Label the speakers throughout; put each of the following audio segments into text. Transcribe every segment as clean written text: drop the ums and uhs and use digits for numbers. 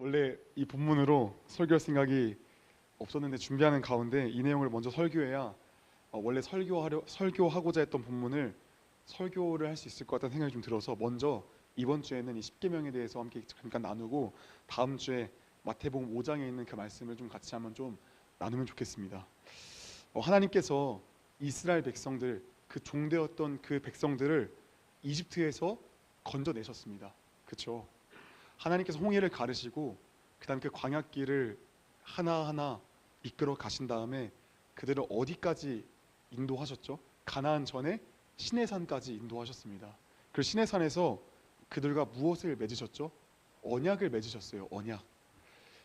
Speaker 1: 원래 이 본문으로 설교할 생각이 없었는데 준비하는 가운데 이 내용을 먼저 설교해야 원래 설교하고자 했던 본문을 설교를 할 수 있을 것 같다는 생각이 좀 들어서 먼저 이번 주에는 이 십계명에 대해서 함께 잠깐 나누고 다음 주에 마태복음 5장에 있는 그 말씀을 좀 같이 한번 좀 나누면 좋겠습니다. 하나님께서 이스라엘 백성들, 그 종되었던 그 백성들을 이집트에서 건져내셨습니다. 그렇죠? 하나님께서 홍해를 가르시고 그다음 그 광야길을 하나하나 이끌어 가신 다음에 그들을 어디까지 인도하셨죠? 가나안 전에 시내산까지 인도하셨습니다. 그 시내산에서 그들과 무엇을 맺으셨죠? 언약을 맺으셨어요. 언약.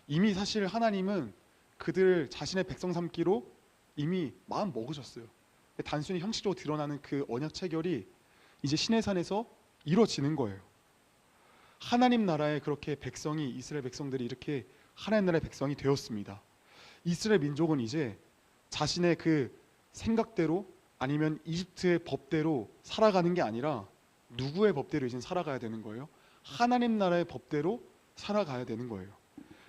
Speaker 1: 이미 사실 하나님은 그들 자신의 백성 삼기로 이미 마음 먹으셨어요. 단순히 형식적으로 드러나는 그 언약 체결이 이제 시내산에서 이루어지는 거예요. 하나님 나라에 그렇게 백성이, 이스라엘 백성들이 이렇게 하나님 나라의 백성이 되었습니다. 이스라엘 민족은 이제 자신의 그 생각대로 아니면 이집트의 법대로 살아가는 게 아니라 누구의 법대로 이제 살아가야 되는 거예요? 하나님 나라의 법대로 살아가야 되는 거예요.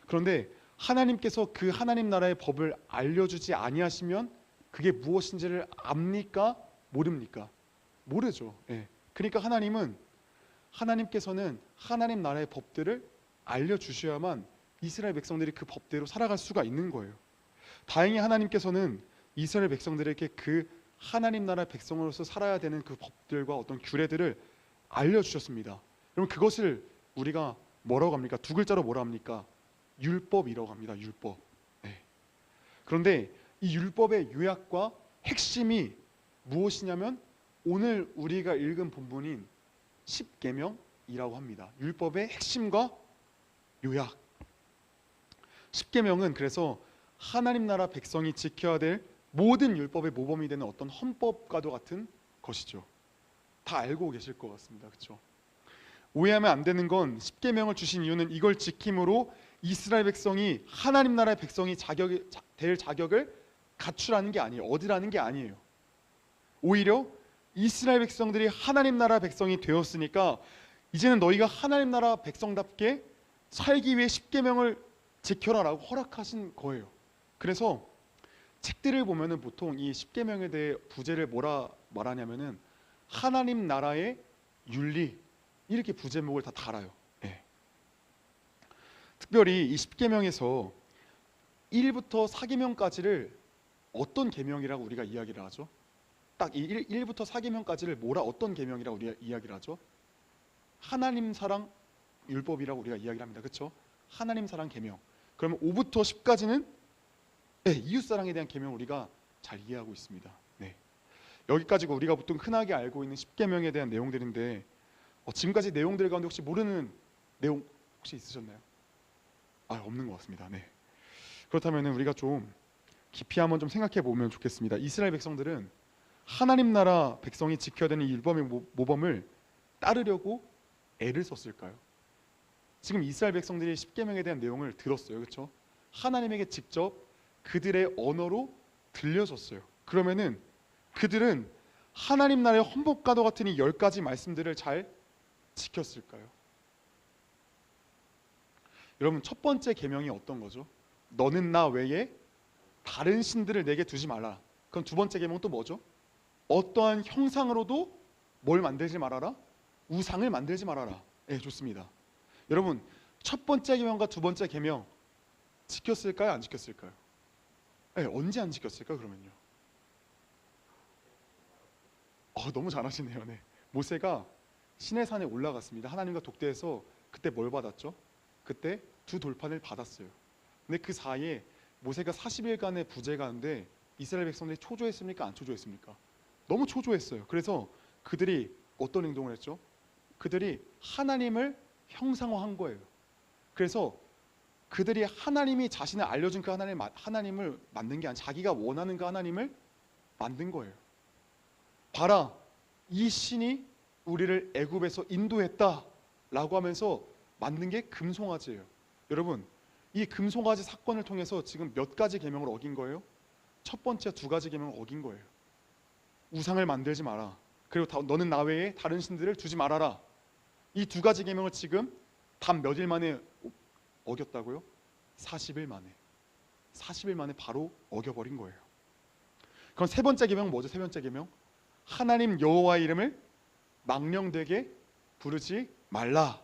Speaker 1: 그런데 하나님께서 그 하나님 나라의 법을 알려주지 아니하시면 그게 무엇인지를 압니까? 모릅니까? 모르죠. 예. 그러니까 하나님께서는 하나님 나라의 법들을 알려주셔야만 이스라엘 백성들이 그 법대로 살아갈 수가 있는 거예요. 다행히 하나님께서는 이스라엘 백성들에게 그 하나님 나라 백성으로서 살아야 되는 그 법들과 어떤 규례들을 알려주셨습니다. 그럼 그것을 우리가 뭐라고 합니까? 두 글자로 뭐라 합니까? 율법이라고 합니다. 율법. 네. 그런데 이 율법의 요약과 핵심이 무엇이냐면 오늘 우리가 읽은 본문인 십계명이라고 합니다. 율법의 핵심과 요약. 십계명은 그래서 하나님 나라 백성이 지켜야 될 모든 율법의 모범이 되는 어떤 헌법과도 같은 것이죠. 다 알고 계실 것 같습니다. 그렇죠? 오해하면 안 되는 건 십계명을 주신 이유는 이걸 지킴으로 이스라엘 백성이 하나님 나라의 백성이 될 자격을 갖추라는 게 아니에요. 얻으라는 게 아니에요. 오히려 이스라엘 백성들이 하나님 나라 백성이 되었으니까 이제는 너희가 하나님 나라 백성답게 살기 위해 십계명을 지켜라라고 허락하신 거예요. 그래서 책들을 보면은 보통 이 십계명에 대해 부제를 뭐라 말하냐면은 하나님 나라의 윤리 이렇게 부제목을 다 달아요. 네. 특별히 이 십계명에서 1부터 4계명까지를 어떤 계명이라고 우리가 이야기를 하죠? 딱 이 1부터 4계명까지를 어떤 계명이라고 우리가 이야기를 하죠? 하나님 사랑 율법이라고 우리가 이야기를 합니다. 그렇죠? 하나님 사랑 계명. 그러면 5부터 10까지는 이웃 사랑에 대한 계명을 우리가 잘 이해하고 있습니다. 네. 여기까지가 우리가 보통 흔하게 알고 있는 십계명에 대한 내용들인데 지금까지 내용들 가운데 혹시 모르는 내용 혹시 있으셨나요? 없는 것 같습니다. 네. 그렇다면 우리가 좀 깊이 한번 좀 생각해 보면 좋겠습니다. 이스라엘 백성들은 하나님 나라 백성이 지켜야 되는 율법의 모범을 따르려고 애를 썼을까요? 지금 이스라엘 백성들이 십계명에 대한 내용을 들었어요. 그렇죠? 하나님에게 직접 그들의 언어로 들려줬어요. 그러면은 그들은 하나님 나라의 헌법과도 같은 이 10가지 말씀들을 잘 지켰을까요? 여러분 첫 번째 계명이 어떤 거죠? 너는 나 외에 다른 신들을 내게 두지 말라. 그럼 두 번째 계명은 또 뭐죠? 어떠한 형상으로도 뭘 만들지 말아라? 우상을 만들지 말아라. 네, 좋습니다. 여러분 첫 번째 계명과 두 번째 계명 지켰을까요? 안 지켰을까요? 네, 언제 안 지켰을까요? 그러면요. 너무 잘하시네요. 네. 모세가 시내산에 올라갔습니다. 하나님과 독대해서 그때 뭘 받았죠? 그때 두 돌판을 받았어요. 근데 그 사이에 모세가 40일간의 부재 가운데 이스라엘 백성들이 초조했습니까? 안 초조했습니까? 너무 초조했어요. 그래서 그들이 어떤 행동을 했죠? 그들이 하나님을 형상화한 거예요. 그래서 그들이 하나님이 자신을 알려준 그 하나님을 만든 게 아니라 자기가 원하는 그 하나님을 만든 거예요. 봐라, 이 신이 우리를 애굽에서 인도했다라고 하면서 만든 게 금송아지예요. 여러분, 이 금송아지 사건을 통해서 지금 몇 가지 계명을 어긴 거예요? 첫 번째 두 가지 계명을 어긴 거예요. 우상을 만들지 마라. 그리고 너는 나 외에 다른 신들을 두지 말아라. 이 두 가지 계명을 지금 단 몇 일 만에 어겼다고요? 40일 만에. 40일 만에 바로 어겨버린 거예요. 그럼 세 번째 계명은 뭐죠? 세 번째 계명, 하나님 여호와의 이름을 망령되게 부르지 말라.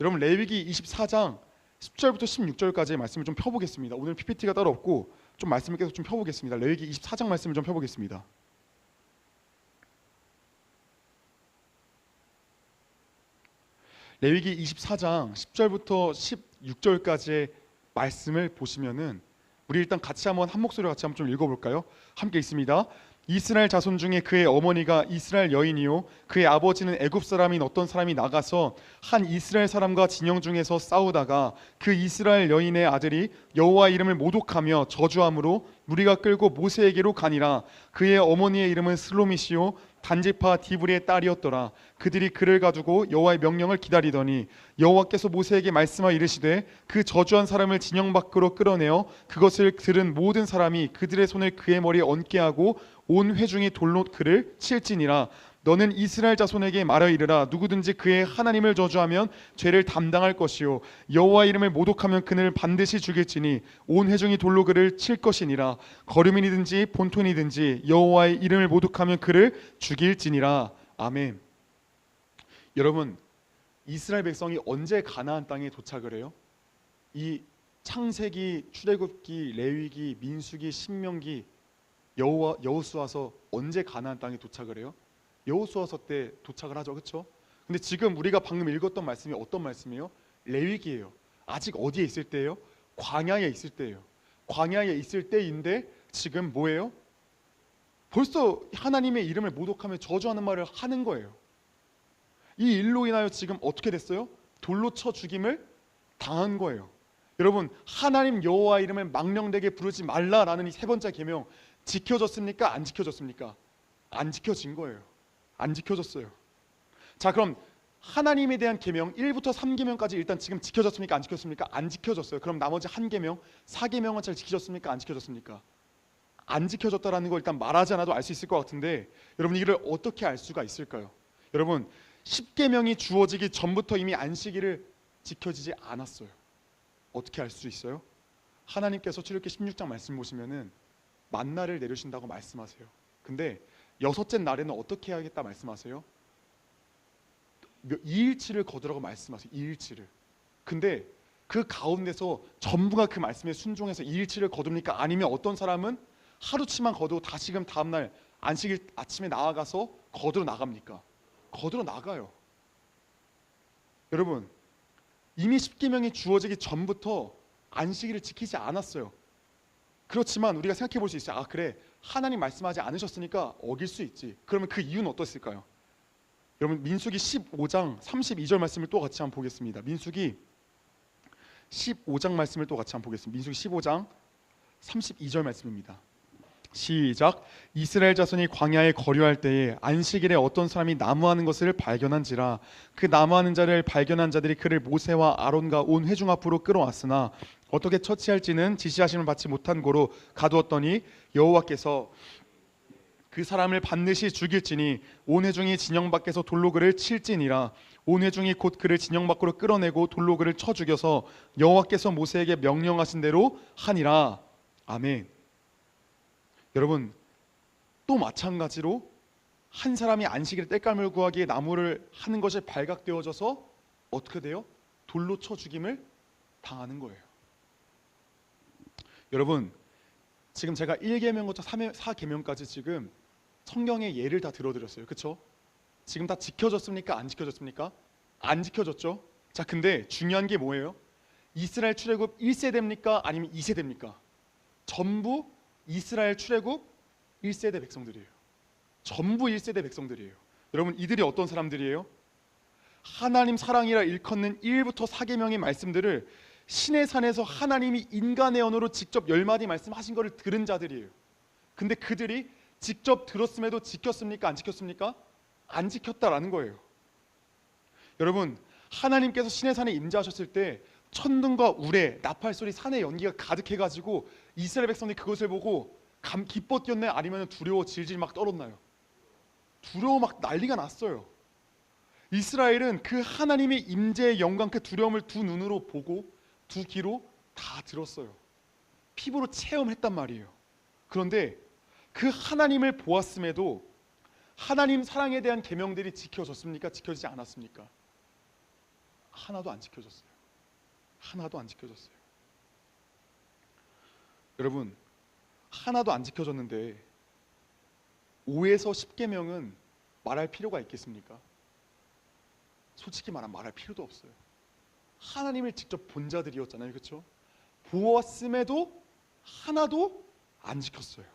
Speaker 1: 여러분, 레위기 24장 10절부터 16절까지의 말씀을 좀 펴보겠습니다. 오늘 PPT가 따로 없고 좀 말씀을 계속 좀 펴보겠습니다. 레위기 24장 말씀을 좀 펴보겠습니다. 레위기 24장 10절부터 16절까지의 말씀을 보시면은, 우리 일단 같이 한번 한 목소리로 같이 한번 좀 읽어볼까요? 함께 있습니다. 이스라엘 자손 중에 그의 어머니가 이스라엘 여인이요 그의 아버지는 애굽 사람인 어떤 사람이 나가서 한 이스라엘 사람과 진영 중에서 싸우다가 그 이스라엘 여인의 아들이 여호와 이름을 모독하며 저주함으로 무리가 끌고 모세에게로 가니라. 그의 어머니의 이름은 슬로미시요 단지파 디브리의 딸이었더라. 그들이 그를 가두고 여호와의 명령을 기다리더니 여호와께서 모세에게 말씀하여 이르시되 그 저주한 사람을 진영 밖으로 끌어내어 그것을 들은 모든 사람이 그들의 손을 그의 머리에 얹게 하고 온 회중이 돌로 그를 칠지니라. 너는 이스라엘 자손에게 말하여 이르라. 누구든지 그의 하나님을 저주하면 죄를 담당할 것이요 여호와 이름을 모독하면 그를 반드시 죽일지니 온 회중이 돌로 그를 칠 것이니라. 거류민이든지 본토이든지 여호와의 이름을 모독하면 그를 죽일지니라. 아멘. 여러분, 이스라엘 백성이 언제 가나안 땅에 도착을 해요? 이 창세기, 출애굽기, 레위기, 민수기, 신명기, 여호수아서 언제 가나안 땅에 도착을 해요? 여호수아서 때 도착을 하죠, 그렇죠? 근데 지금 우리가 방금 읽었던 말씀이 어떤 말씀이에요? 레위기예요. 아직 어디에 있을 때예요? 광야에 있을 때예요. 광야에 있을 때인데 지금 뭐예요? 벌써 하나님의 이름을 모독하며 저주하는 말을 하는 거예요. 이 일로 인하여 지금 어떻게 됐어요? 돌로 쳐 죽임을 당한 거예요. 여러분, 하나님 여호와 이름을 망령되게 부르지 말라라는 이 세 번째 계명 지켜졌습니까? 안 지켜졌습니까? 안 지켜진 거예요. 안 지켜졌어요. 자, 그럼 하나님에 대한 계명 1부터 3계명까지 일단 지금 지켜졌습니까? 안 지켰습니까? 안 지켜졌어요. 그럼 나머지 한 계명 4계명은 잘 지켜졌습니까? 안 지켜졌습니까? 안 지켜졌다라는 걸 일단 말하지 않아도 알 수 있을 것 같은데, 여러분 이를 어떻게 알 수가 있을까요? 여러분, 10계명이 주어지기 전부터 이미 안식일을 지켜지지 않았어요. 어떻게 알 수 있어요? 하나님께서 출애굽기 16장 말씀 보시면은 만나를 내려신다고 말씀하세요. 근데 여섯째 날에는 어떻게 해야겠다 말씀하세요? 2일치를 거두라고 말씀하세요. 2일치를. 근데 그 가운데서 전부가 그 말씀에 순종해서 2일치를 거둡니까? 아니면 어떤 사람은 하루치만 거두고 다시금 다음날 안식일 아침에 나아가서 거두러 나갑니까? 거두러 나가요. 여러분, 이미 10계명이 주어지기 전부터 안식일을 지키지 않았어요. 그렇지만 우리가 생각해 볼 수 있어요. 아, 그래, 하나님 말씀하지 않으셨으니까 어길 수 있지. 그러면 그 이유는 어떻을까요? 여러분, 민수기 15장 32절 말씀을 또 같이 한번 보겠습니다. 민수기 15장 말씀을 또 같이 한번 보겠습니다. 민수기 15장 32절 말씀입니다. 시작. 이스라엘 자손이 광야에 거류할 때에 안식일에 어떤 사람이 나무하는 것을 발견한지라. 그 나무하는 자를 발견한 자들이 그를 모세와 아론과 온 회중 앞으로 끌어왔으나 어떻게 처치할지는 지시하심을 받지 못한 고로 가두었더니 여호와께서 그 사람을 반드시 죽일지니 온 회중이 진영 밖에서 돌로 그를 칠지니라. 온 회중이 곧 그를 진영 밖으로 끌어내고 돌로 그를 쳐 죽여서 여호와께서 모세에게 명령하신 대로 하니라. 아멘. 여러분, 또 마찬가지로 한 사람이 안식일에 땔감을 구하기에 나무를 하는 것이 발각되어져서 어떻게 돼요? 돌로 쳐 죽임을 당하는 거예요. 여러분, 지금 제가 1계명부터 4계명까지 지금 성경의 예를 다 들어드렸어요. 그렇죠? 지금 다 지켜졌습니까? 안 지켜졌습니까? 안 지켜졌죠? 자, 근데 중요한 게 뭐예요? 이스라엘 출애굽 1세대입니까? 아니면 2세대입니까? 전부 이스라엘 출애굽 1세대 백성들이에요. 전부 1세대 백성들이에요. 여러분, 이들이 어떤 사람들이에요? 하나님 사랑이라 일컫는 1부터 4계명의 말씀들을 신의 산에서 하나님이 인간의 언어로 직접 10마디 말씀하신 것을 들은 자들이에요. 근데 그들이 직접 들었음에도 지켰습니까? 안 지켰습니까? 안 지켰다라는 거예요. 여러분, 하나님께서 신의 산에 임재하셨을 때 천둥과 우레, 나팔소리, 산의 연기가 가득해가지고 이스라엘 백성들이 그것을 보고 기뻐 뛰었나요? 아니면 두려워 질질 막 떨었나요? 두려워 막 난리가 났어요. 이스라엘은 그 하나님의 임재의 영광, 그 두려움을 두 눈으로 보고 두 귀로 다 들었어요. 피부로 체험했단 말이에요. 그런데 그 하나님을 보았음에도 하나님 사랑에 대한 계명들이 지켜졌습니까? 지켜지지 않았습니까? 하나도 안 지켜졌어요. 하나도 안 지켜졌어요. 여러분, 하나도 안 지켜졌는데 5에서 10계명은 말할 필요가 있겠습니까? 솔직히 말할 필요도 없어요. 하나님을 직접 본 자들이었잖아요. 그렇죠? 보았음에도 하나도 안 지켰어요.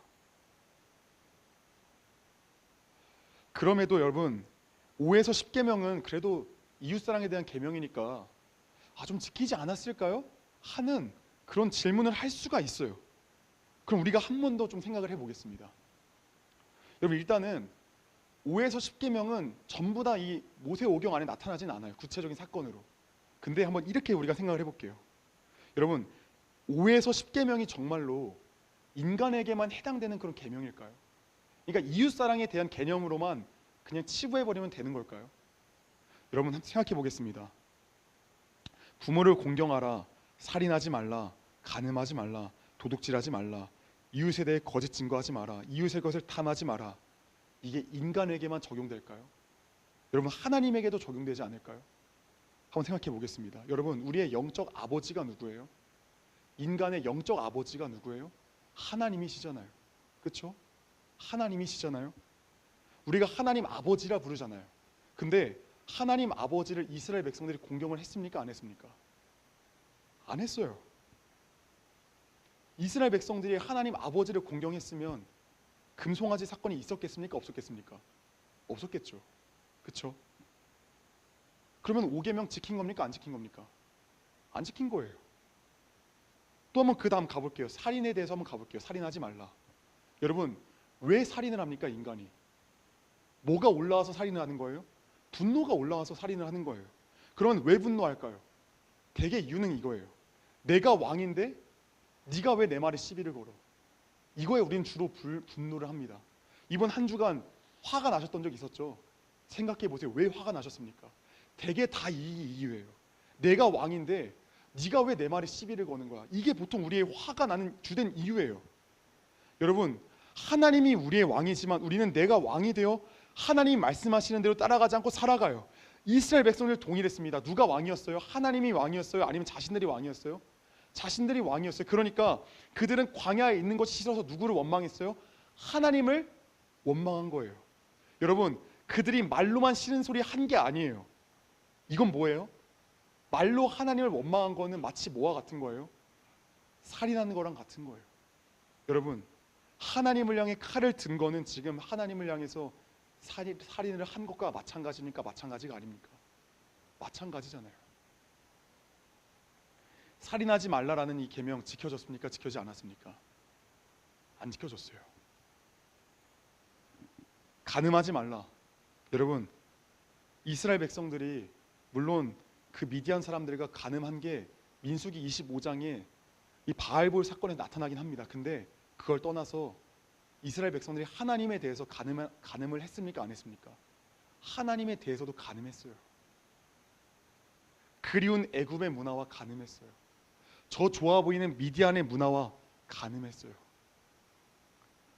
Speaker 1: 그럼에도 여러분 5에서 10계명은 그래도 이웃사랑에 대한 계명이니까 좀 지키지 않았을까요? 하는 그런 질문을 할 수가 있어요. 그럼 우리가 한 번 더 좀 생각을 해보겠습니다. 여러분, 일단은 5에서 10계명은 전부 다 이 모세오경 안에 나타나진 않아요. 구체적인 사건으로. 근데 한번 이렇게 우리가 생각을 해볼게요. 여러분, 5에서 10계명이 정말로 인간에게만 해당되는 그런 계명일까요? 그러니까 이웃사랑에 대한 개념으로만 그냥 치부해버리면 되는 걸까요? 여러분, 한번 생각해 보겠습니다. 부모를 공경하라, 살인하지 말라, 간음하지 말라, 도둑질하지 말라, 이웃에 대해 거짓 증거하지 마라, 이웃의 것을 탐하지 마라. 이게 인간에게만 적용될까요? 여러분, 하나님에게도 적용되지 않을까요? 한번 생각해 보겠습니다. 여러분, 우리의 영적 아버지가 누구예요? 인간의 영적 아버지가 누구예요? 하나님이시잖아요. 그렇죠? 하나님이시잖아요. 우리가 하나님 아버지라 부르잖아요. 근데 하나님 아버지를 이스라엘 백성들이 공경을 했습니까? 안 했습니까? 안 했어요. 이스라엘 백성들이 하나님 아버지를 공경했으면 금송아지 사건이 있었겠습니까? 없었겠습니까? 없었겠죠. 그렇죠? 그러면 5계명 지킨 겁니까? 안 지킨 겁니까? 안 지킨 거예요. 또 한번 그 다음 가볼게요. 살인에 대해서 한번 가볼게요. 살인하지 말라. 여러분, 왜 살인을 합니까? 인간이 뭐가 올라와서 살인을 하는 거예요? 분노가 올라와서 살인을 하는 거예요. 그러면 왜 분노할까요? 대개 이유는 이거예요. 내가 왕인데 네가 왜 내 말에 시비를 걸어? 이거에 우리는 주로 분노를 합니다. 이번 한 주간 화가 나셨던 적 있었죠? 생각해 보세요. 왜 화가 나셨습니까? 대개 다 이 이유예요. 내가 왕인데 네가 왜 내 말에 시비를 거는 거야? 이게 보통 우리의 화가 나는 주된 이유예요. 여러분, 하나님이 우리의 왕이지만 우리는 내가 왕이 되어 하나님이 말씀하시는 대로 따라가지 않고 살아가요. 이스라엘 백성들 동일했습니다. 누가 왕이었어요? 하나님이 왕이었어요? 아니면 자신들이 왕이었어요? 자신들이 왕이었어요. 그러니까 그들은 광야에 있는 것이 싫어서 누구를 원망했어요? 하나님을 원망한 거예요. 여러분, 그들이 말로만 싫은 소리 한 게 아니에요. 이건 뭐예요? 말로 하나님을 원망한 거는 마치 뭐와 같은 거예요? 살인하는 거랑 같은 거예요. 여러분, 하나님을 향해 칼을 든 거는 지금 하나님을 향해서 살인을 한 것과 마찬가지니까 마찬가지가 아닙니까? 마찬가지잖아요. 살인하지 말라라는 이 계명 지켜졌습니까? 지켜지지 않았습니까? 안 지켜졌어요. 간음하지 말라. 여러분, 이스라엘 백성들이 물론 그 미디안 사람들과 간음한 게 민수기 25장에 이 바알볼 사건에 나타나긴 합니다. 근데 그걸 떠나서 이스라엘 백성들이 하나님에 대해서 간음을 했습니까? 안 했습니까? 하나님에 대해서도 간음했어요. 그리운 애굽의 문화와 간음했어요. 저 좋아 보이는 미디안의 문화와 간음했어요.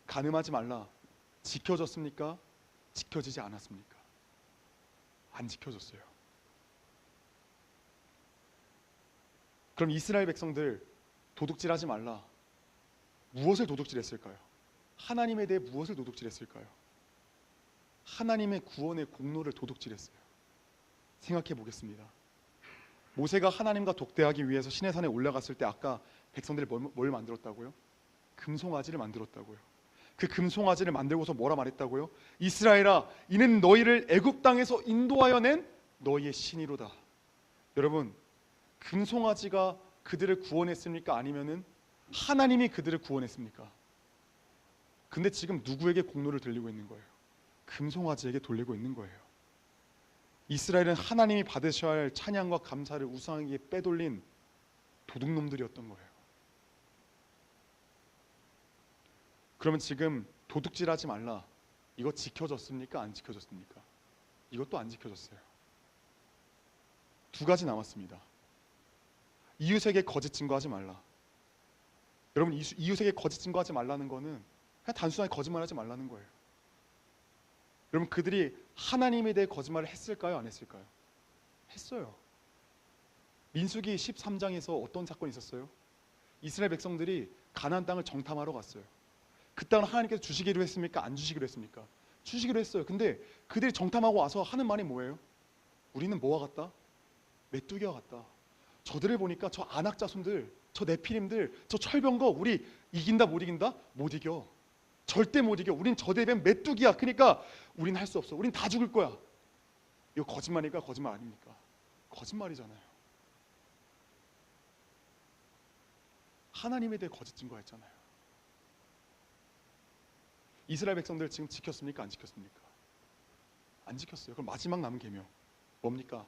Speaker 1: 간음하지 말라. 지켜졌습니까? 지켜지지 않았습니까? 안 지켜졌어요. 그럼 이스라엘 백성들 도둑질하지 말라. 무엇을 도둑질했을까요? 하나님에 대해 무엇을 도둑질했을까요? 하나님의 구원의 공로를 도둑질했어요. 생각해 보겠습니다. 모세가 하나님과 독대하기 위해서 시내산에 올라갔을 때 아까 백성들이 뭘 만들었다고요? 금송아지를 만들었다고요. 그 금송아지를 만들고서 뭐라 말했다고요? 이스라엘아, 이는 너희를 애굽 땅에서 인도하여 낸 너희의 신이로다. 여러분, 금송아지가 그들을 구원했습니까? 아니면은 하나님이 그들을 구원했습니까? 근데 지금 누구에게 공로를 돌리고 있는 거예요? 금송아지에게 돌리고 있는 거예요. 이스라엘은 하나님이 받으셔야 할 찬양과 감사를 우상에게 빼돌린 도둑놈들이었던 거예요. 그러면 지금 도둑질하지 말라. 이거 지켜졌습니까? 안 지켜졌습니까? 이것도 안 지켜졌어요. 두 가지 남았습니다. 이웃에게 거짓 증거하지 말라. 여러분, 이웃에게 거짓 증거하지 말라는 거는 그냥 단순하게 거짓말하지 말라는 거예요. 여러분, 그들이 하나님에 대해 거짓말을 했을까요? 안 했을까요? 했어요. 민수기 13장에서 어떤 사건이 있었어요? 이스라엘 백성들이 가나안 땅을 정탐하러 갔어요. 그 땅을 하나님께서 주시기로 했습니까? 안 주시기로 했습니까? 주시기로 했어요. 근데 그들이 정탐하고 와서 하는 말이 뭐예요? 우리는 뭐와 같다? 메뚜기와 같다. 저들을 보니까 저 아낙 자손들, 저 네피림들, 저 철병거 우리 이긴다 못 이긴다? 못 이겨. 절대 못 이겨. 우린 저 대변 메뚜기야. 그러니까 우린 할 수 없어. 우린 다 죽을 거야. 이거 거짓말일까? 거짓말 아닙니까? 거짓말이잖아요. 하나님에 대해 거짓 증거했잖아요. 이스라엘 백성들 지금 지켰습니까? 안 지켰습니까? 안 지켰어요. 그럼 마지막 남은 계명 뭡니까?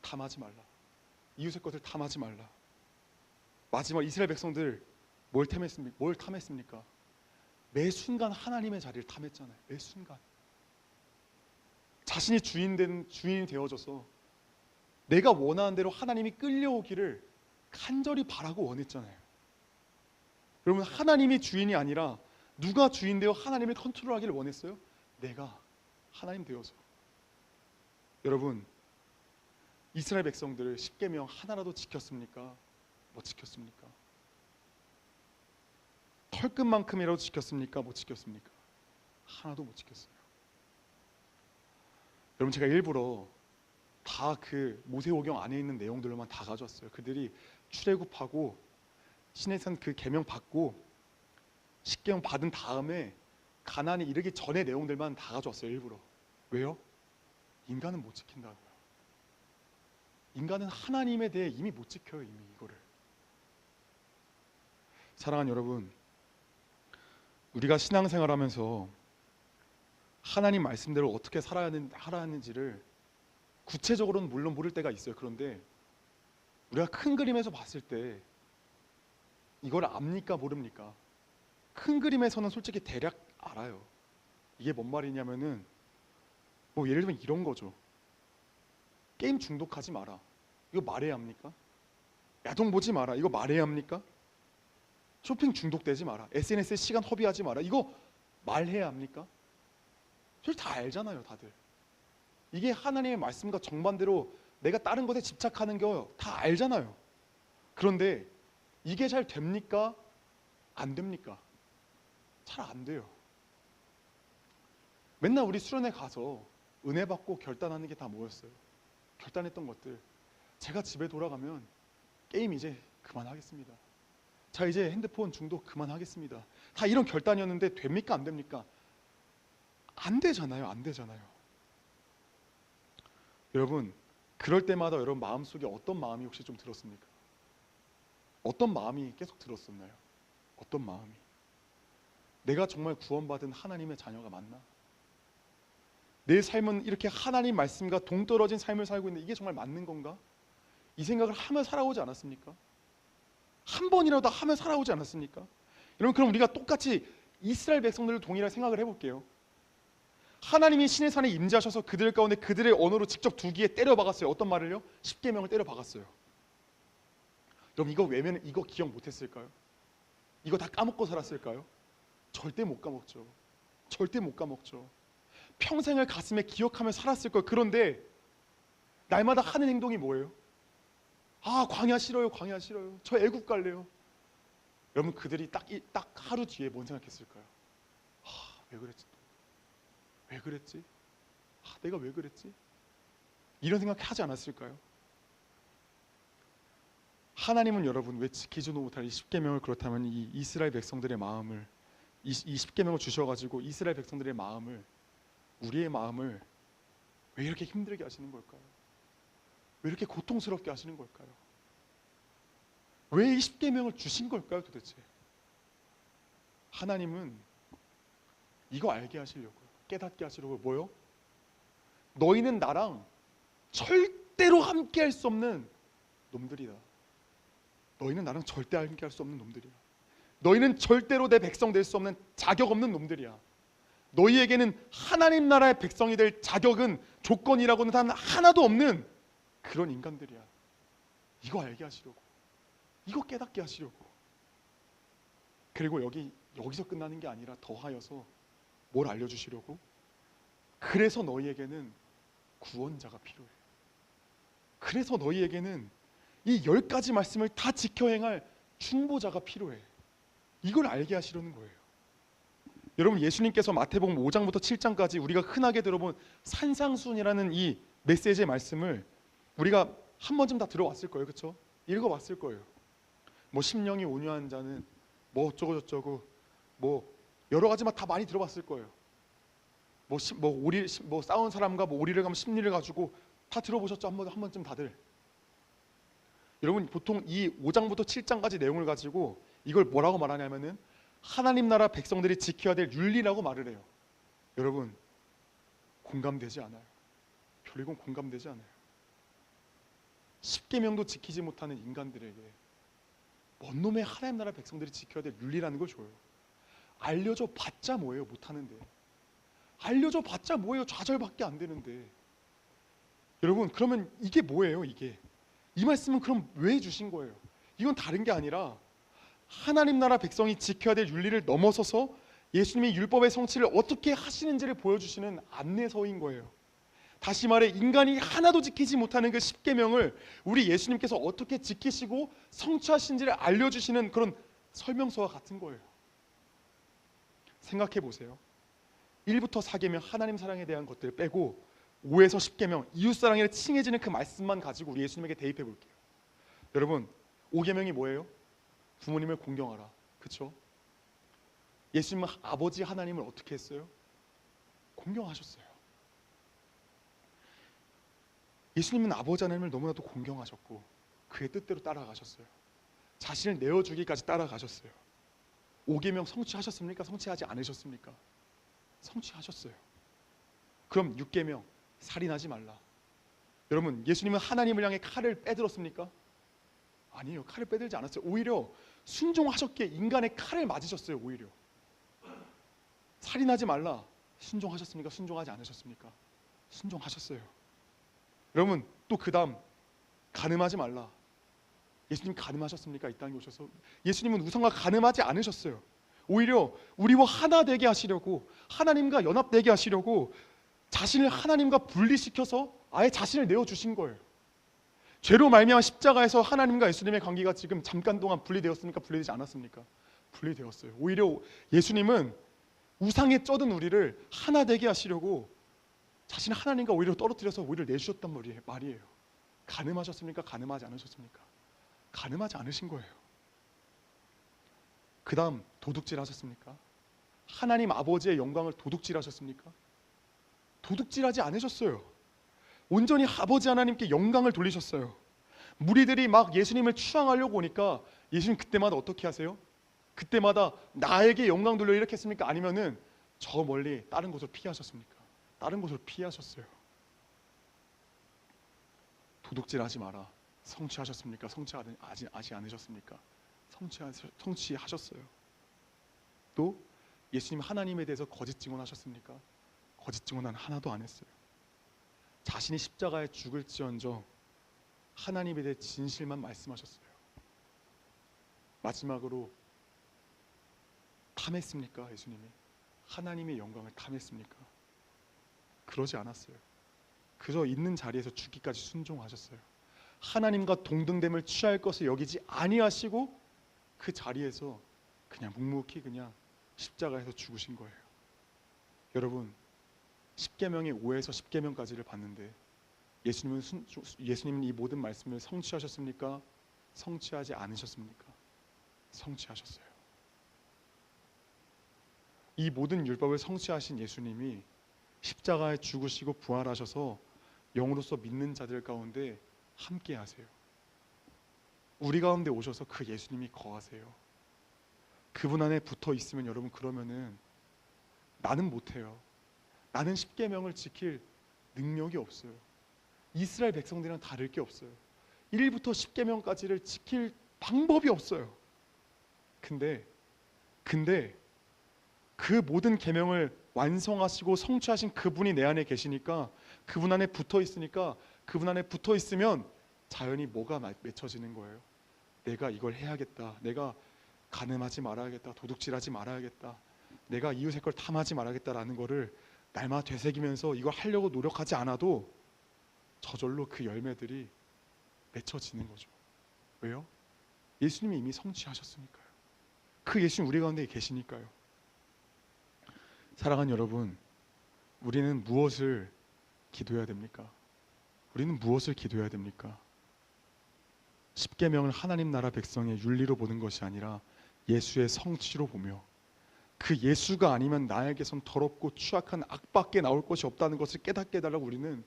Speaker 1: 탐하지 말라. 이웃의 것을 탐하지 말라. 마지막 이스라엘 백성들 뭘 탐했습니까? 매 순간 하나님의 자리를 탐했잖아요. 매 순간 자신이 주인이 되어져서 내가 원하는 대로 하나님이 끌려오기를 간절히 바라고 원했잖아요. 여러분, 하나님이 주인이 아니라 누가 주인 되어 하나님을 컨트롤하기를 원했어요? 내가 하나님 되어서. 여러분, 이스라엘 백성들 10계명 하나라도 지켰습니까? 못 지켰습니까? 털끝만큼이라도 지켰습니까? 못 지켰습니까? 하나도 못 지켰어요. 여러분, 제가 일부러 다 그 모세오경 안에 있는 내용들로만 다 가져왔어요. 그들이 출애굽하고 시내산 그 계명 받고 10계명 받은 다음에 가나안에 이르기 전의 내용들만 다 가져왔어요. 일부러. 왜요? 인간은 못 지킨다고요. 인간은 하나님에 대해 이미 못 지켜요. 이미 이거를. 사랑하는 여러분, 우리가 신앙생활하면서 하나님 말씀대로 어떻게 살아야 하는지를 구체적으로는 물론 모를 때가 있어요. 그런데 우리가 큰 그림에서 봤을 때 이걸 압니까? 모릅니까? 큰 그림에서는 솔직히 대략 알아요. 이게 뭔 말이냐면은 뭐 예를 들면 이런 거죠. 게임 중독하지 마라. 이거 말해야 합니까? 야동 보지 마라. 이거 말해야 합니까? 쇼핑 중독되지 마라. SNS에 시간 허비하지 마라. 이거 말해야 합니까? 솔직히 다 알잖아요, 다들. 이게 하나님의 말씀과 정반대로 내가 다른 것에 집착하는 거 다 알잖아요. 그런데 이게 잘 됩니까? 안 됩니까? 잘 안 돼요. 맨날 우리 수련회 가서 은혜 받고 결단하는 게 다 뭐였어요? 결단했던 것들. 제가 집에 돌아가면 게임 이제 그만하겠습니다. 자, 이제 핸드폰 중독 그만하겠습니다. 다 이런 결단이었는데 됩니까? 안 됩니까? 안 되잖아요. 안 되잖아요. 여러분, 그럴 때마다 여러분 마음속에 어떤 마음이 혹시 좀 들었습니까? 어떤 마음이 계속 들었었나요? 어떤 마음이? 내가 정말 구원받은 하나님의 자녀가 맞나? 내 삶은 이렇게 하나님 말씀과 동떨어진 삶을 살고 있는데 이게 정말 맞는 건가? 이 생각을 하며 살아오지 않았습니까? 한 번이라도 하며 살아오지 않았습니까? 여러분, 그럼 우리가 똑같이 이스라엘 백성들을 동일하게 생각을 해볼게요. 하나님이 시내산에 임재하셔서 그들 가운데 그들의 언어로 직접 두기에 때려 박았어요. 어떤 말을요? 10계명을 때려 박았어요. 여러분, 이거 외면 이거 기억 못했을까요? 이거 다 까먹고 살았을까요? 절대 못 까먹죠. 절대 못 까먹죠. 평생을 가슴에 기억하며 살았을 거예요. 그런데 날마다 하는 행동이 뭐예요? 아, 광야 싫어요. 광야 싫어요. 저 애국 갈래요. 여러분, 그들이 딱 하루 뒤에 뭔 생각했을까요? 아, 왜 그랬지? 왜 그랬지? 아, 내가 왜 그랬지? 이런 생각 하지 않았을까요? 하나님은 여러분 왜 지키지도 못할 이 10계명을 그렇다면 이 이스라엘 백성들의 마음을 이 10계명을 주셔가지고 이스라엘 백성들의 마음을, 우리의 마음을 왜 이렇게 힘들게 하시는 걸까요? 왜 이렇게 고통스럽게 하시는 걸까요? 왜 이 10계명을 주신 걸까요 도대체? 하나님은 이거 알게 하시려고요. 깨닫게 하시려고. 뭐요? 너희는 나랑 절대로 함께 할 수 없는 놈들이다. 너희는 나랑 절대 함께 할 수 없는 놈들이야. 너희는 절대로 내 백성 될 수 없는 자격 없는 놈들이야. 너희에게는 하나님 나라의 백성이 될 자격은, 조건이라고는 단 하나도 없는 그런 인간들이야. 이거 알게 하시려고. 이거 깨닫게 하시려고. 그리고 여기서 끝나는 게 아니라 더하여서 뭘 알려주시려고? 그래서 너희에게는 구원자가 필요해. 그래서 너희에게는 이 10가지 말씀을 다 지켜 행할 중보자가 필요해. 이걸 알게 하시려는 거예요. 여러분, 예수님께서 마태복음 5장부터 7장까지 우리가 흔하게 들어본 산상수훈이라는 이 메시지의 말씀을 우리가 한 번쯤 다 들어왔을 거예요. 그렇죠? 읽어봤을 거예요. 뭐 심령이 온유한 자는 뭐 어쩌고 저쩌고 뭐 여러 가지 다 많이 들어봤을 거예요. 뭐 싸운 사람과 뭐 오리를 가면 심리를 가지고 다 들어보셨죠? 한 번쯤 다들. 여러분, 보통 이 5장부터 7장까지 내용을 가지고 이걸 뭐라고 말하냐면은 하나님 나라 백성들이 지켜야 될 윤리라고 말을 해요. 여러분, 공감되지 않아요. 별이건 공감되지 않아요. 십계명도 지키지 못하는 인간들에게 뭔 놈의 하나님 나라 백성들이 지켜야 될 윤리라는 걸 줘요. 알려줘 봤자 뭐예요? 못하는데. 알려줘 봤자 뭐예요? 좌절밖에 안 되는데. 여러분, 그러면 이게 뭐예요? 이게 이 말씀은 그럼 왜 주신 거예요? 이건 다른 게 아니라 하나님 나라 백성이 지켜야 될 윤리를 넘어서서 예수님이 율법의 성취를 어떻게 하시는지를 보여주시는 안내서인 거예요. 다시 말해, 인간이 하나도 지키지 못하는 그 십계명을 우리 예수님께서 어떻게 지키시고 성취하신지를 알려주시는 그런 설명서와 같은 거예요. 생각해 보세요. 1부터 4계명 하나님 사랑에 대한 것들을 빼고 5에서 10계명 이웃사랑에 칭해지는 그 말씀만 가지고 우리 예수님에게 대입해 볼게요. 여러분, 5계명이 뭐예요? 부모님을 공경하라. 그렇죠? 예수님은 아버지 하나님을 어떻게 했어요? 공경하셨어요. 예수님은 아버지 하나님을 너무나도 공경하셨고 그의 뜻대로 따라가셨어요. 자신을 내어주기까지 따라가셨어요. 5계명 성취하셨습니까? 성취하지 않으셨습니까? 성취하셨어요. 그럼 6계명 살인하지 말라. 여러분, 예수님은 하나님을 향해 칼을 빼들었습니까? 아니에요. 칼을 빼들지 않았어요. 오히려 순종하셨기에 인간의 칼을 맞으셨어요. 오히려 살인하지 말라. 순종하셨습니까? 순종하지 않으셨습니까? 순종하셨어요. 여러분, 또 그 다음 간음하지 말라. 예수님 간음하셨습니까? 이 땅에 오셔서 예수님은 우상과 간음하지 않으셨어요. 오히려 우리와 하나 되게 하시려고, 하나님과 연합되게 하시려고 자신을 하나님과 분리시켜서 아예 자신을 내어주신 거예요. 죄로 말미암아 십자가에서 하나님과 예수님의 관계가 지금 잠깐 동안 분리되었습니까? 분리되지 않았습니까? 분리되었어요. 오히려 예수님은 우상에 쩌든 우리를 하나 되게 하시려고 자신 하나님과 오히려 떨어뜨려서 오히려 내주셨단 말이에요. 간음하셨습니까? 간음하지 않으셨습니까? 간음하지 않으신 거예요. 그 다음 도둑질 하셨습니까? 하나님 아버지의 영광을 도둑질 하셨습니까? 도둑질하지 않으셨어요. 온전히 아버지 하나님께 영광을 돌리셨어요. 무리들이 막 예수님을 추앙하려고 오니까 예수님 그때마다 어떻게 하세요? 그때마다 나에게 영광 돌려 이렇게 했습니까? 아니면은 저 멀리 다른 곳을 피하셨습니까? 다른 곳을 피하셨어요. 도둑질하지 마라. 성취하셨습니까? 성취하지 않으셨습니까? 성취하셨어요. 또 예수님 하나님에 대해서 거짓 증언하셨습니까? 거짓 증언은 하나도 안 했어요. 자신이 십자가에 죽을지언정 하나님에 대해 진실만 말씀하셨어요. 마지막으로 탐했습니까? 예수님이 하나님의 영광을 탐했습니까? 그러지 않았어요. 그저 있는 자리에서 죽기까지 순종하셨어요. 하나님과 동등됨을 취할 것을 여기지 아니하시고 그 자리에서 그냥 묵묵히 그냥 십자가에서 죽으신 거예요. 여러분, 10계명의 5에서 10계명까지를 봤는데 예수님은 이 모든 말씀을 성취하셨습니까? 성취하지 않으셨습니까? 성취하셨어요. 이 모든 율법을 성취하신 예수님이 십자가에 죽으시고 부활하셔서 영으로서 믿는 자들 가운데 함께 하세요. 우리 가운데 오셔서 그 예수님이 거하세요. 그분 안에 붙어 있으면 여러분, 그러면은 나는 못해요. 나는 십계명을 지킬 능력이 없어요. 이스라엘 백성들이랑 다를 게 없어요. 1부터 10계명까지를 지킬 방법이 없어요. 근데 그 모든 계명을 완성하시고 성취하신 그분이 내 안에 계시니까, 그분 안에 붙어 있으니까, 그분 안에 붙어 있으면 자연히 뭐가 맺혀지는 거예요? 내가 이걸 해야겠다, 내가 간음하지 말아야겠다, 도둑질하지 말아야겠다, 내가 이웃의 걸 탐하지 말아야겠다라는 거를 날마다 되새기면서 이걸 하려고 노력하지 않아도 저절로 그 열매들이 맺혀지는 거죠. 왜요? 예수님이 이미 성취하셨으니까요. 그 예수님 우리 가운데 계시니까요. 사랑하는 여러분, 우리는 무엇을 기도해야 됩니까? 우리는 무엇을 기도해야 됩니까? 십계명을 하나님 나라 백성의 윤리로 보는 것이 아니라 예수의 성취로 보며 그 예수가 아니면 나에게선 더럽고 추악한 악밖에 나올 것이 없다는 것을 깨닫게 해달라고 우리는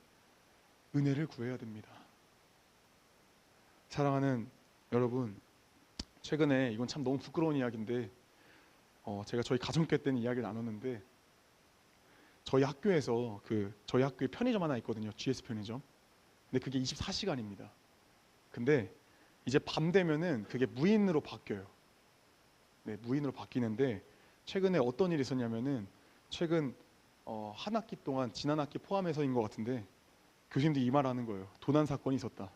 Speaker 1: 은혜를 구해야 됩니다. 사랑하는 여러분, 최근에 이건 참 너무 부끄러운 이야기인데 제가 저희 가정교 때는 이야기를 나눴는데 저희 학교에서 저희 학교에 편의점 하나 있거든요. GS 편의점. 근데 그게 24시간입니다. 근데 이제 밤 되면은 그게 무인으로 바뀌어요. 네, 무인으로 바뀌는데 최근에 어떤 일이 있었냐면은 최근 한 학기 동안 지난 학기 포함해서인 것 같은데 교수님들이 이 말하는 거예요. 도난 사건이 있었다.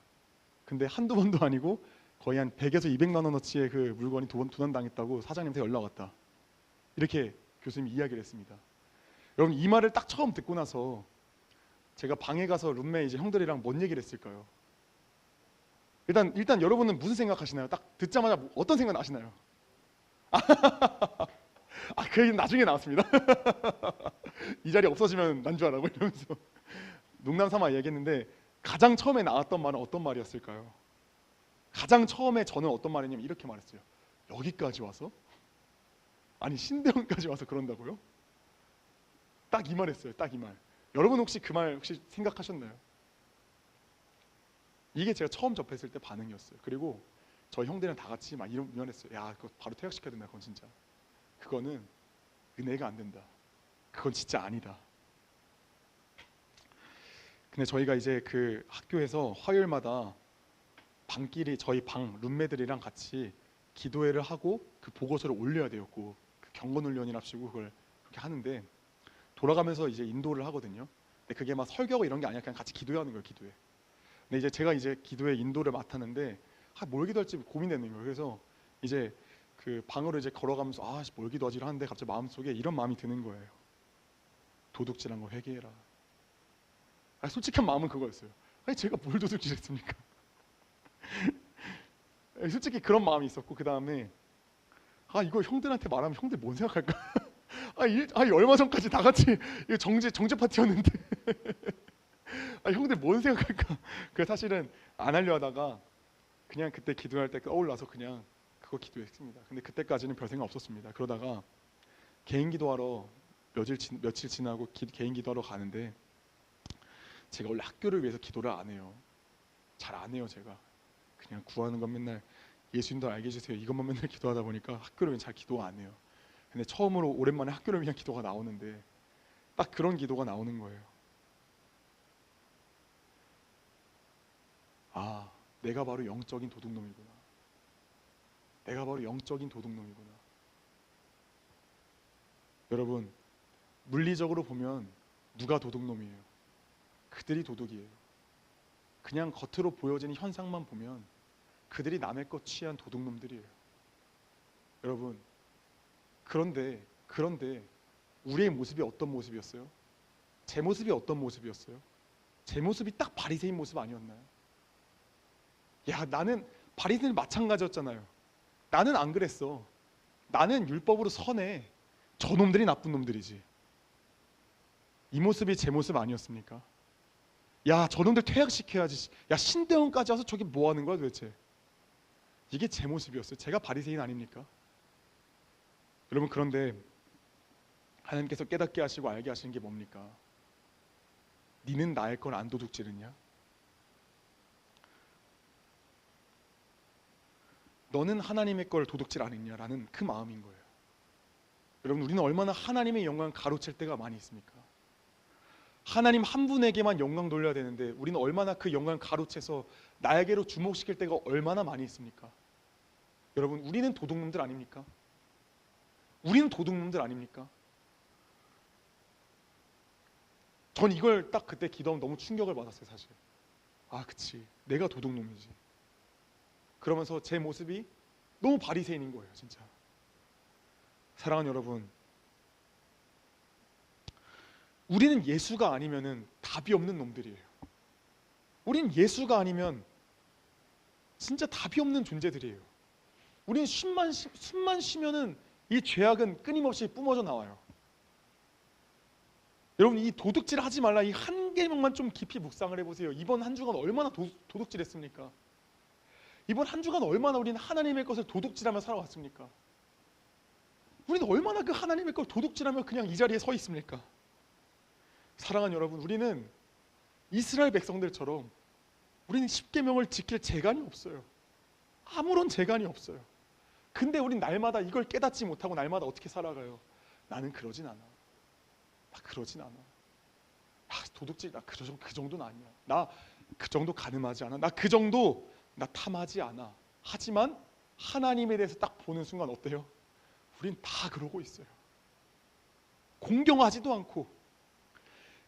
Speaker 1: 근데 한두 번도 아니고 거의 한 100에서 200만 원어치의 그 물건이 도난당했다고 사장님한테 연락 왔다. 이렇게 교수님이 이야기를 했습니다. 여러분 이 말을 딱 처음 듣고 나서 제가 방에 가서 룸메 이제 형들이랑 뭔 얘기를 했을까요? 일단 여러분은 무슨 생각하시나요? 딱 듣자마자 어떤 생각 나시나요? 그 얘기는 나중에 나왔습니다. 이 자리 없어지면 난주하라고 이러면서 농담 삼아 얘기했는데 가장 처음에 나왔던 말은 어떤 말이었을까요? 가장 처음에 저는 어떤 말이냐면 이렇게 말했어요. 여기까지 와서? 아니 신대원까지 와서 그런다고요? 딱 이 말했어요. 딱 이 말. 여러분 혹시 그 말 혹시 생각하셨나요? 이게 제가 처음 접했을 때 반응이었어요. 그리고 저희 형들이랑 다 같이 막 이러면했어요. 야, 그거 바로 퇴학시켜야 된다. 그건 진짜. 그거는 은혜가 안 된다. 그건 진짜 아니다. 근데 저희가 이제 그 학교에서 화요일마다 방끼리 저희 방 룸메들이랑 같이 기도회를 하고 그 보고서를 올려야 돼요. 그 경건훈련이랍시고 그걸 그렇게 하는데 돌아가면서 이제 인도를 하거든요. 근데 그게 막 설교하고 이런 게 아니라 그냥 같이 기도하는 거예요. 기도회. 근데 이제 제가 이제 기도회 인도를 맡았는데 뭘 기도할지 고민되는 거예요. 그래서 이제 그 방으로 이제 걸어가면서 뭘 기도하지 하는데 갑자기 마음속에 이런 마음이 드는 거예요. 도둑질한 거 회개해라. 솔직한 마음은 그거였어요. 아니 제가 뭘 도둑질했습니까? 솔직히 그런 마음이 있었고 그 다음에 이거 형들한테 말하면 형들 뭔 생각할까? 얼마 전까지 다 같이 정제 파티였는데 형들 뭔 생각할까? 그 사실은 안 하려 하다가 그냥 그때 기도할 때 떠올라서 그냥 그거 기도했습니다. 근데 그때까지는 별 생각 없었습니다. 그러다가 개인 기도하러 며칠 지나고 개인 기도하러 가는데 제가 원래 학교를 위해서 기도를 안 해요. 잘 안 해요. 제가 그냥 구하는 건 맨날 예수님도 알게 해주세요 이것만 맨날 기도하다 보니까 학교를 위해 잘 기도 안 해요. 근데 처음으로 오랜만에 학교를 위한 기도가 나오는데 딱 그런 기도가 나오는 거예요. 내가 바로 영적인 도둑놈이구나. 내가 바로 영적인 도둑놈이구나. 여러분 물리적으로 보면 누가 도둑놈이에요? 그들이 도둑이에요. 그냥 겉으로 보여지는 현상만 보면 그들이 남의 것 취한 도둑놈들이에요. 여러분 그런데 우리의 모습이 어떤 모습이었어요? 제 모습이 어떤 모습이었어요? 제 모습이 딱 바리새인 모습 아니었나요? 나는 바리새인 마찬가지였잖아요. 나는 안 그랬어. 나는 율법으로 선해. 저놈들이 나쁜 놈들이지. 이 모습이 제 모습 아니었습니까? 저놈들 퇴학시켜야지. 신대원까지 와서 저기 뭐 하는 거야 도대체? 이게 제 모습이었어요. 제가 바리새인 아닙니까? 여러분 그런데 하나님께서 깨닫게 하시고 알게 하시는 게 뭡니까? 니는 나의 걸 안 도둑질했냐? 너는 하나님의 걸 도둑질 안 했냐라는 그 마음인 거예요. 여러분 우리는 얼마나 하나님의 영광을 가로챌 때가 많이 있습니까? 하나님 한 분에게만 영광 돌려야 되는데 우리는 얼마나 그 영광을 가로채서 나에게로 주목시킬 때가 얼마나 많이 있습니까? 여러분 우리는 도둑놈들 아닙니까? 우리는 도둑놈들 아닙니까? 전 이걸 딱 그때 기도하면 너무 충격을 받았어요. 사실 그치 내가 도둑놈이지.
Speaker 2: 그러면서 제 모습이 너무 바리새인인 거예요, 진짜. 사랑하는 여러분, 우리는 예수가 아니면은 답이 없는 놈들이에요. 우린 예수가 아니면 진짜 답이 없는 존재들이에요. 우린 숨만 쉬면은 이 죄악은 끊임없이 뿜어져 나와요. 여러분, 이 도둑질 하지 말라, 이 한 계명만 좀 깊이 묵상을 해보세요. 이번 한 주간 얼마나 도둑질했습니까? 이번 한 주간 얼마나 우리는 하나님의 것을 도둑질하며 살아왔습니까? 우리는 얼마나 그 하나님의 걸 도둑질하며 그냥 이 자리에 서 있습니까? 사랑하는 여러분, 우리는 이스라엘 백성들처럼 우리는 십계명을 지킬 재간이 없어요. 아무런 재간이 없어요. 근데 우린 날마다 이걸 깨닫지 못하고 날마다 어떻게 살아가요? 나는 그러진 않아. 나 그러진 않아. 도둑질, 나 그 정도는 아니야. 나 그 정도 가늠하지 않아. 나 그 정도 나 탐하지 않아. 하지만 하나님에 대해서 딱 보는 순간 어때요? 우린 다 그러고 있어요. 공경하지도 않고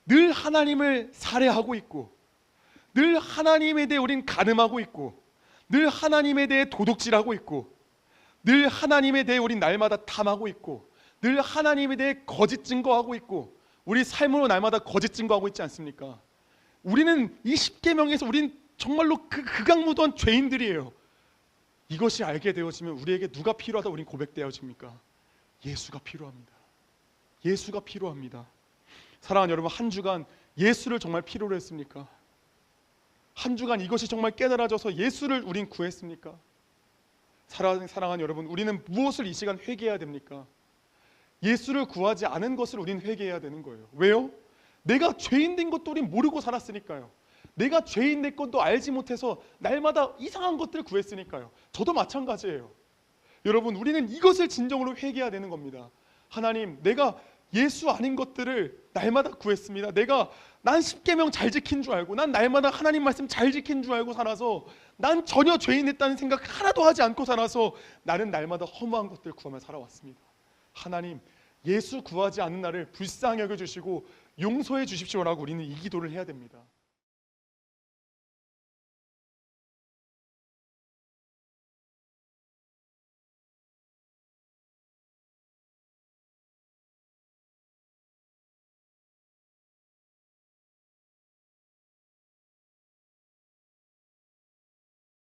Speaker 2: 늘 하나님을 살해하고 있고 늘 하나님에 대해 우린 가늠하고 있고 늘 하나님에 대해 도둑질하고 있고 늘 하나님에 대해 우린 날마다 탐하고 있고 늘 하나님에 대해 거짓 증거하고 있고 우리 삶으로 날마다 거짓 증거하고 있지 않습니까? 우리는 이 십계명에서 우린 정말로 극악무도한 죄인들이에요. 이것이 알게 되어지면 우리에게 누가 필요하다 우린 고백되어집니까? 예수가 필요합니다. 예수가 필요합니다. 사랑하는 여러분, 한 주간 예수를 정말 필요로 했습니까? 한 주간 이것이 정말 깨달아져서 예수를 우린 구했습니까? 사랑하는 여러분, 우리는 무엇을 이 시간 회개해야 됩니까? 예수를 구하지 않은 것을 우린 회개해야 되는 거예요. 왜요? 내가 죄인 된 것도 우린 모르고 살았으니까요. 내가 죄인 된 것도 알지 못해서 날마다 이상한 것들을 구했으니까요. 저도 마찬가지예요. 여러분, 우리는 이것을 진정으로 회개해야 되는 겁니다. 하나님, 내가 예수 아닌 것들을 날마다 구했습니다. 난 십계명 잘 지킨 줄 알고 난 날마다 하나님 말씀 잘 지킨 줄 알고 살아서 난 전혀 죄인 됐다는 생각 하나도 하지 않고 살아서 나는 날마다 허무한 것들을 구하며 살아왔습니다. 하나님, 예수 구하지 않는 나를 불쌍히 여겨주시고 용서해 주십시오라고 우리는 이 기도를 해야 됩니다.